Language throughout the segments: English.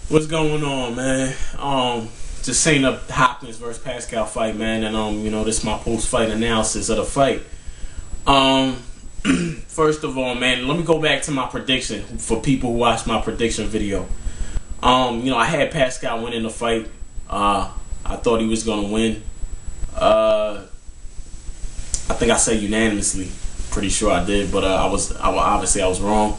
What's going on, man? Just seeing the Hopkins versus Pascal fight, man, and this is my post-fight analysis of the fight. Um, First of all, man, let me go back to my prediction for people who watched my prediction video. I had Pascal winning the fight. I thought he was gonna win. I think I said unanimously. Pretty sure I did, but obviously I was wrong.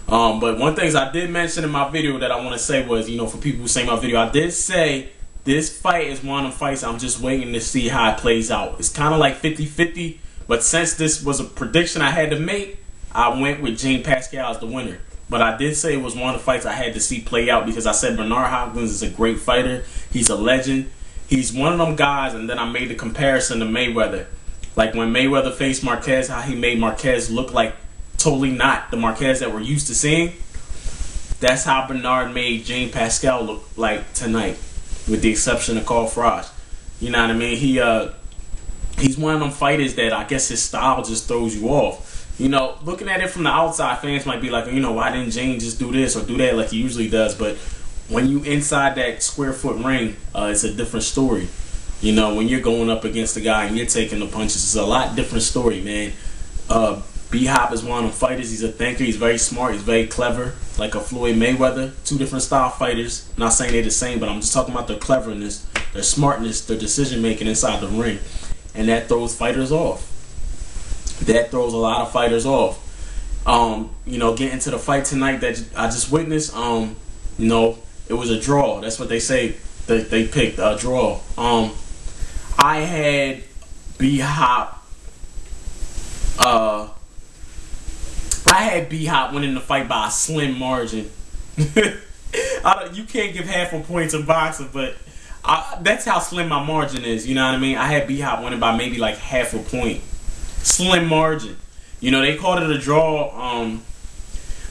But one thing I did mention in my video that I want to say was, for people who say my video, I did say this fight is one of the fights I'm just waiting to see how it plays out. It's kind of like 50-50, but since this was a prediction I had to make, I went with Pascal as the winner. But I did say it was one of the fights I had to see play out because I said Bernard Hopkins is a great fighter. He's a legend. He's one of them guys, and then I made the comparison to Mayweather. Like when Mayweather faced Marquez, how he made Marquez look like totally not the Marquez that we're used to seeing. That's how Bernard made Pascal look like tonight, with the exception of Carl Frost. You know what I mean? He's one of them fighters that I guess his style just throws you off. Looking at it from the outside, fans might be like, why didn't James just do this or do that like he usually does? But when you inside that square foot ring, it's a different story. When you're going up against a guy and you're taking the punches, it's a lot different story, man. B-Hop is one of them fighters. He's a thinker. He's very smart. He's very clever, like a Floyd Mayweather. Two different style fighters. Not saying they're the same, but I'm just talking about their cleverness, their smartness, their decision-making inside the ring. And that throws fighters off. That throws a lot of fighters off. Getting to the fight tonight that I just witnessed, it was a draw. That's what they say. They picked a draw. I had B-Hop winning the fight by a slim margin. You can't give half a points in boxing, but that's how slim my margin is. You know what I mean? I had B-Hop winning by maybe like half a point. Slim margin. They called it a draw.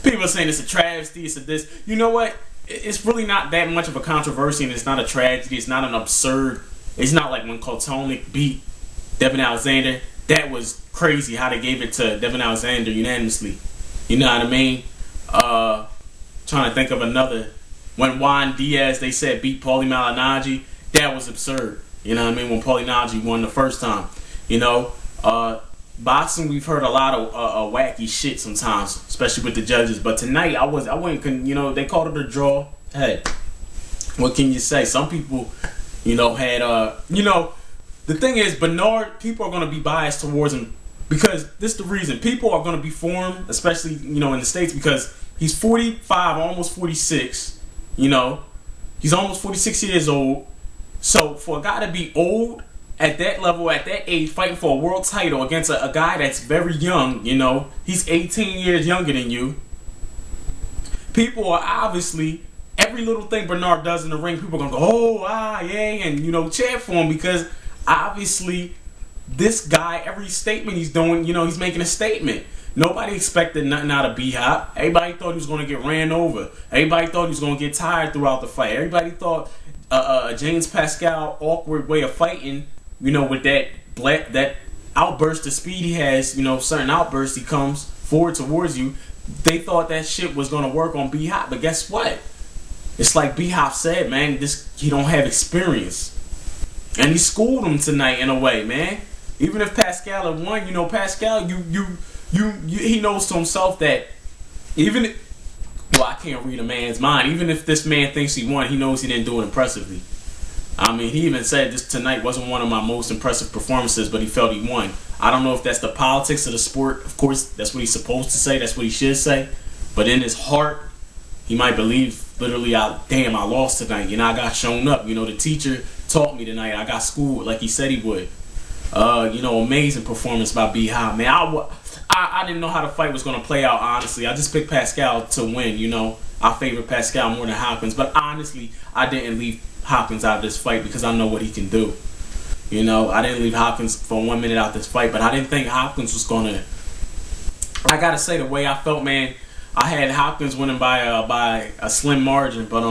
People are saying it's a travesty, it's a this. You know what? It's really not that much of a controversy, and it's not a tragedy. It's not an absurd. It's not like when Kotonik beat Devin Alexander. That was crazy how they gave it to Devin Alexander unanimously. You know what I mean? Trying to think of another. When Juan Diaz, they said, beat Paulie Malignaggi. That was absurd. You know what I mean? When Paulie Malignaggi won the first time. Boxing, we've heard a lot of wacky shit sometimes, especially with the judges. But tonight, I wouldn't, they called it a draw. Hey, what can you say? Some people, had, the thing is, Bernard, people are going to be biased towards him because this is the reason. People are going to be for him, especially, in the States, because he's 45, almost 46, he's almost 46 years old. So for a guy to be old at that level, at that age, fighting for a world title against a guy that's very young, he's 18 years younger than you. People are obviously, every little thing Bernard does in the ring, people are going to go, yeah, and, cheer for him because obviously this guy, every statement he's doing, he's making a statement. Nobody expected nothing out of B-Hop. Everybody thought he was going to get ran over. Everybody thought he was going to get tired throughout the fight. Everybody thought James Pascal awkward way of fighting, with that outburst of speed he has, certain outbursts he comes forward towards you. They thought that shit was going to work on B-Hop, but guess what? It's like B-Hop said, man, he don't have experience. And he schooled him tonight in a way, man. Even if Pascal had won, Pascal, he knows to himself that I can't read a man's mind. Even if this man thinks he won, he knows he didn't do it impressively. I mean, he even said this tonight wasn't one of my most impressive performances, but he felt he won. I don't know if that's the politics of the sport. Of course, that's what he's supposed to say. That's what he should say. But in his heart, he might believe, literally, I lost tonight. I got shown up. The teacher taught me tonight. I got schooled like he said he would. Amazing performance by B-Hop. Man, I didn't know how the fight was going to play out, honestly. I just picked Pascal to win, I favor Pascal more than Hopkins. But honestly, I didn't leave Hopkins out of this fight because I know what he can do. I didn't leave Hopkins for 1 minute out this fight, but I didn't think Hopkins was going to... I got to say, the way I felt, man, I had Hopkins winning by a slim margin, but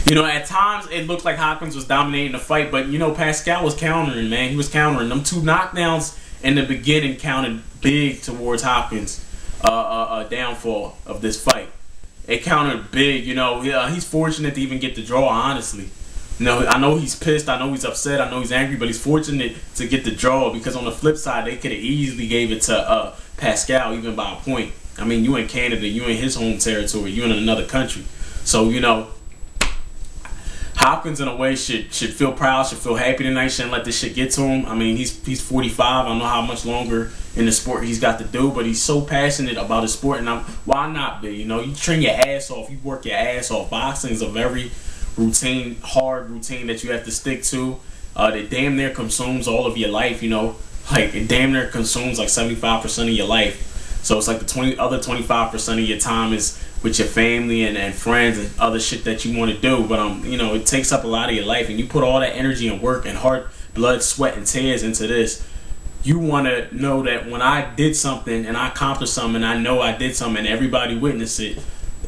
at times it looked like Hopkins was dominating the fight, but Pascal was countering, man. He was countering. Them two knockdowns in the beginning counted big towards Hopkins' downfall of this fight. it counted big. You know, he's fortunate to even get the draw. Honestly, you know, I know he's pissed. I know he's upset. I know he's angry. But he's fortunate to get the draw because on the flip side, they could have easily gave it to Pascal even by a point. I mean, you in Canada, you in his home territory, you in another country. So, you know, Hopkins in a way should feel proud, should feel happy tonight, shouldn't let this shit get to him. I mean, he's 45. I don't know how much longer in the sport he's got to do, but he's so passionate about his sport, and why not be? You know, you train your ass off, you work your ass off. Boxing is a very hard routine that you have to stick to. That damn near consumes all of your life, you know. Like, it damn near consumes like 75% of your life. So it's like the other 25% of your time is with your family and friends and other shit that you want to do. But you know, it takes up a lot of your life, and you put all that energy and work and heart, blood, sweat, and tears into this. You want to know that when I did something and I accomplished something, and I know I did something, and everybody witnessed it,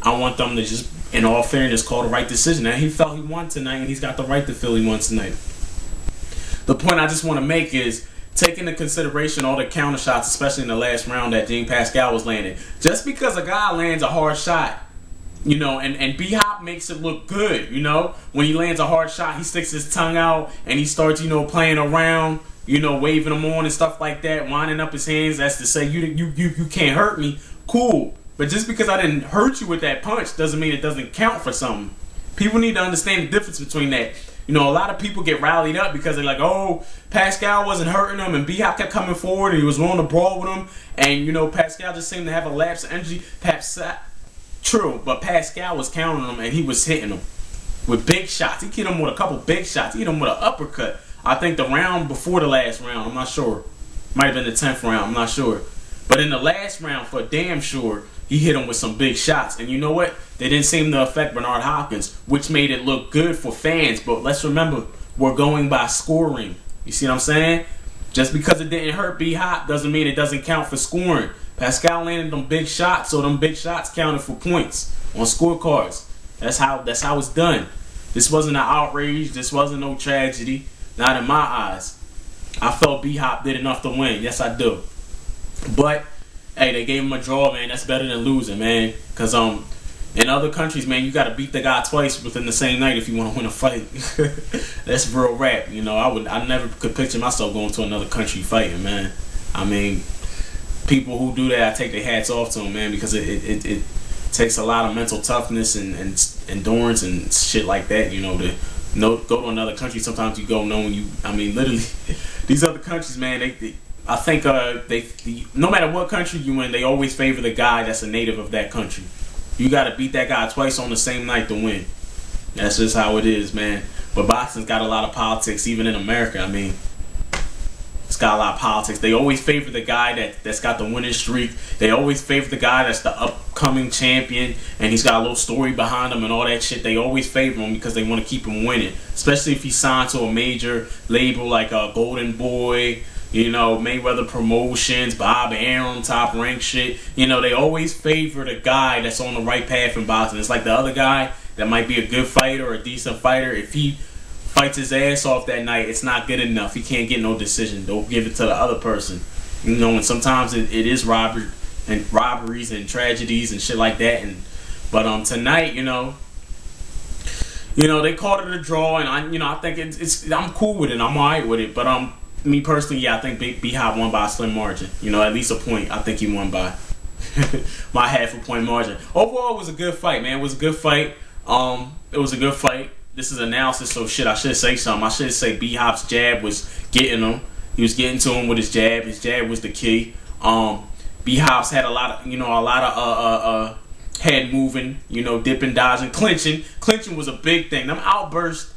I want them to just, in all fairness, call the right decision. And he felt he won tonight, and he's got the right to feel he won tonight. The point I just want to make is, take into consideration all the counter shots, especially in the last round that Jean Pascal was landing. Just because a guy lands a hard shot, you know, and B-Hop makes it look good, you know. When he lands a hard shot, he sticks his tongue out and he starts, you know, playing around, you know, waving them on and stuff like that, winding up his hands. That's to say, you can't hurt me. Cool. But just because I didn't hurt you with that punch doesn't mean it doesn't count for something. People need to understand the difference between that. You know, a lot of people get rallied up because they're like, oh, Pascal wasn't hurting him, and B-Hop kept coming forward, and he was willing to brawl with him, and, you know, Pascal just seemed to have a lapse of energy. True, but Pascal was counting him, and he was hitting him with big shots. He hit him with a couple big shots. He hit him with an uppercut. I think the round before the last round, I'm not sure. Might have been the 10th round, I'm not sure. But in the last round, for damn sure, he hit him with some big shots. And you know what? They didn't seem to affect Bernard Hopkins, which made it look good for fans. But let's remember, we're going by scoring. You see what I'm saying? Just because it didn't hurt B-Hop doesn't mean it doesn't count for scoring. Pascal landed them big shots, so them big shots counted for points on scorecards. That's how it's done. This wasn't an outrage. This wasn't no tragedy. Not in my eyes. I felt B-Hop did enough to win. Yes, I do. But hey, they gave him a draw, man. That's better than losing, man. Because in other countries, man, you got to beat the guy twice within the same night if you want to win a fight. That's real rap. You know, I never could picture myself going to another country fighting, man. I mean, people who do that, I take their hats off to them, man, because it takes a lot of mental toughness and endurance and shit like that, you know, to go to another country. Sometimes you go knowing you, I mean, literally, these other countries, man, I think no matter what country you in, they always favor the guy that's a native of that country. You got to beat that guy twice on the same night to win. That's just how it is, man. But boxing's got a lot of politics, even in America. I mean, it's got a lot of politics. They always favor the guy that's got the winning streak. They always favor the guy that's the upcoming champion, and he's got a little story behind him and all that shit. They always favor him because they want to keep him winning, especially if he's signed to a major label like Golden Boy, you know, Mayweather Promotions, Bob Arum, Top Rank shit. You know, they always favor the guy that's on the right path in boxing. It's like the other guy that might be a good fighter or a decent fighter. If he fights his ass off that night, it's not good enough. He can't get no decision. They'll give it to the other person. You know, and sometimes it is robberies and tragedies and shit like that. But tonight, you know, they called it a draw, and I think I'm cool with it. I'm alright with it. But me personally, yeah, I think B-Hop won by a slim margin. You know, at least a point. I think he won by my half a point margin. Overall, it was a good fight, man. It was a good fight. It was a good fight. This is analysis, so shit, I should say something. I should say B-Hop's jab was getting him. He was getting to him with his jab. His jab was the key. B-Hop's had a lot of head moving, you know, dipping, dodging, clinching. Clinching was a big thing. Them outbursts,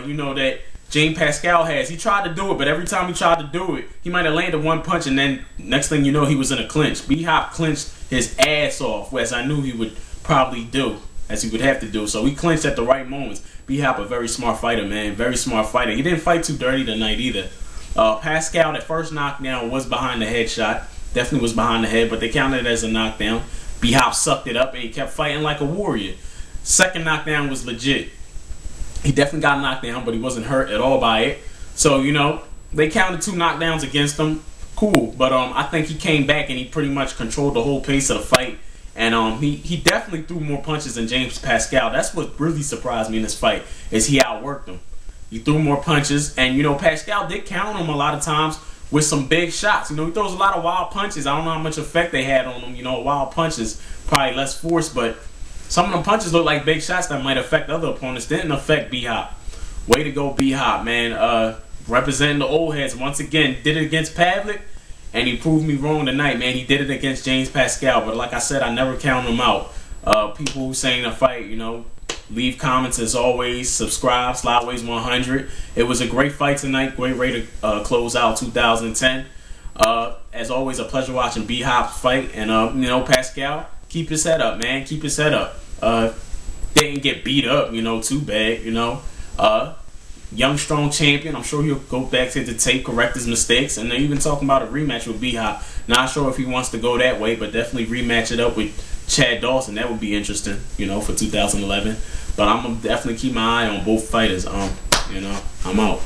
you know, that Jean Pascal has. He tried to do it, but every time he tried to do it, he might have landed one punch, and then next thing you know, he was in a clinch. B-Hop clinched his ass off, as I knew he would probably do, as he would have to do. So he clinched at the right moments. B-Hop, a very smart fighter, man. Very smart fighter. He didn't fight too dirty tonight either. Pascal, that first knockdown was behind the head shot. Definitely was behind the head, but they counted it as a knockdown. B-Hop sucked it up, and he kept fighting like a warrior. Second knockdown was legit. He definitely got knocked down, but he wasn't hurt at all by it. So, you know, they counted 2 knockdowns against him. Cool. But I think he came back and he pretty much controlled the whole pace of the fight. And he definitely threw more punches than James Pascal. That's what really surprised me in this fight, is he outworked him. He threw more punches, and you know, Pascal did count him a lot of times with some big shots. You know, he throws a lot of wild punches. I don't know how much effect they had on him. You know, wild punches, probably less force, but some of them punches look like big shots that might affect other opponents. Didn't affect B-Hop. Way to go, B-Hop, man. Representing the old heads once again. Did it against Pavlik, and he proved me wrong tonight, man. He did it against James Pascal, but like I said, I never count him out. People who saying the fight, you know, leave comments as always. Subscribe, Slideways 100. It was a great fight tonight. Great way to close out 2010. As always, a pleasure watching B-Hop's fight. And, you know, Pascal, keep his head up, man. Keep his head up. Didn't get beat up, you know, too bad, you know. Young, strong champion. I'm sure he'll go back to the tape, correct his mistakes. And they're even talking about a rematch with B-Hop. Not sure if he wants to go that way, but definitely rematch it up with Chad Dawson. That would be interesting, you know, for 2011. But I'm going to definitely keep my eye on both fighters. You know, I'm out.